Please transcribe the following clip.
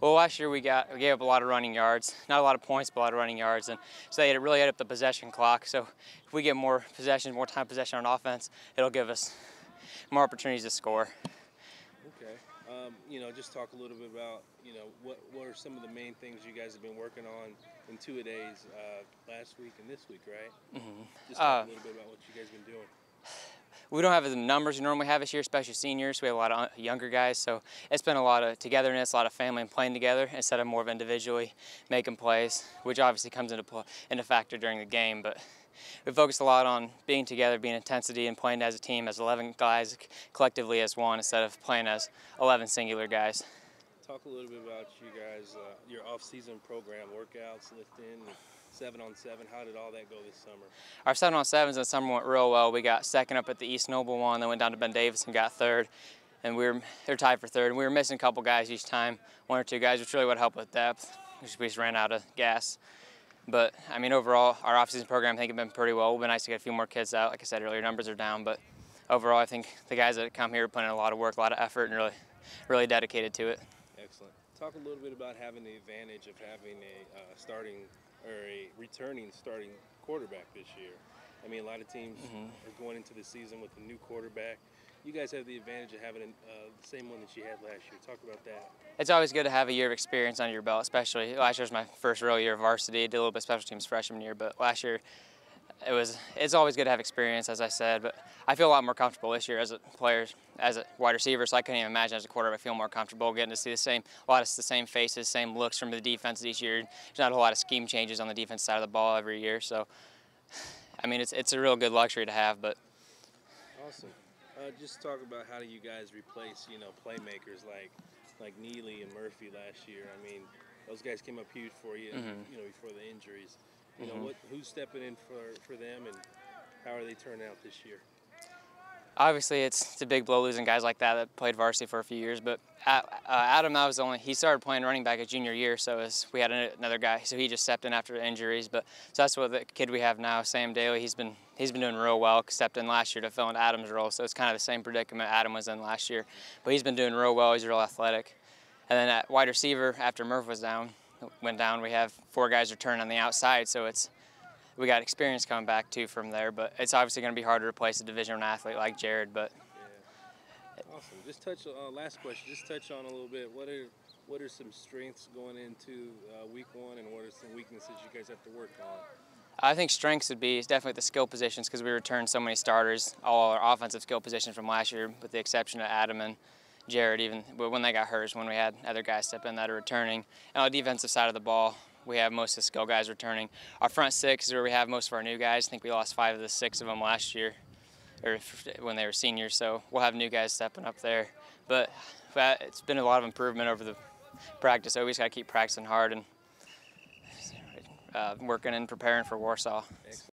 Well, last year we gave up a lot of running yards, not a lot of points, but a lot of running yards, and so they really ate up the possession clock. So if we get more possession, more time possession on offense, it'll give us more opportunities to score. Okay. Just talk a little bit about, what are some of the main things you guys have been working on in two-a-days last week and this week, right? Mm-hmm. Just talk a little bit about what you guys have been doing. We don't have the numbers we normally have this year, especially seniors. We have a lot of younger guys, so it's been a lot of togetherness, a lot of family and playing together instead of more of individually making plays, which obviously comes into factor during the game. But we focused a lot on being together, being intensity, and playing as a team, as 11 guys collectively as one, instead of playing as 11 singular guys. Talk a little bit about you guys, your off-season program, workouts, lifting, 7-on-7. How did all that go this summer? Our 7-on-7s in the summer went real well. We got second up at the East Noble one, then went down to Ben Davis and got third. And they're tied for third. And we were missing a couple guys each time, one or two guys, which really would help with depth. We just ran out of gas. But I mean, overall, our off-season program I think has been pretty well. It would be nice to get a few more kids out. Like I said earlier, numbers are down, but overall, I think the guys that come here are putting in a lot of work, a lot of effort, and really dedicated to it. Excellent. Talk a little bit about having the advantage of having a returning starting quarterback this year. I mean, a lot of teams are going into the season with a new quarterback. You guys have the advantage of having the same one that you had last year. Talk about that. It's always good to have a year of experience under your belt, especially last year was my first real year of varsity. Did a little bit of special teams freshman year, but last year it's always good to have experience, as I said. But I feel a lot more comfortable this year as a player, as a wide receiver. So I couldn't even imagine as a quarterback I feel more comfortable getting to see a lot of the same faces, same looks from the defense each year. There's not a whole lot of scheme changes on the defense side of the ball every year. So I mean, it's a real good luxury to have. But awesome. Just talk about how do you guys replace, playmakers like Neely and Murphy last year. I mean, those guys came up huge for you, before the injuries. Who's stepping in for them, and how are they turning out this year? Obviously, it's a big blow losing guys like that played varsity for a few years. But Adam, he started playing running back his junior year, so we had another guy, so he just stepped in after the injuries. But so that's what the kid we have now, Sam Daly. He's been doing real well. Stepped in last year to fill in Adam's role, so it's kind of the same predicament Adam was in last year. But he's been doing real well. He's real athletic. And then at wide receiver, after Murph went down, we have 4 guys returning on the outside, so we got experience coming back too from there, but it's obviously going to be hard to replace a Division I athlete like Jared. But yeah. Awesome. Just touch last question. Just touch on a little bit. What are some strengths going into week 1, and what are some weaknesses you guys have to work on? I think strengths would be definitely the skill positions, because we returned so many starters, all our offensive skill positions from last year, with the exception of Adam and Jared. Even when they got hurt, when we had other guys step in that are returning. And on the defensive side of the ball, we have most of the skill guys returning. Our front 6 is where we have most of our new guys. I think we lost 5 of the 6 of them last year, or when they were seniors, so we'll have new guys stepping up there. But it's been a lot of improvement over the practice, so we just got to keep practicing hard and working and preparing for Warsaw. Excellent.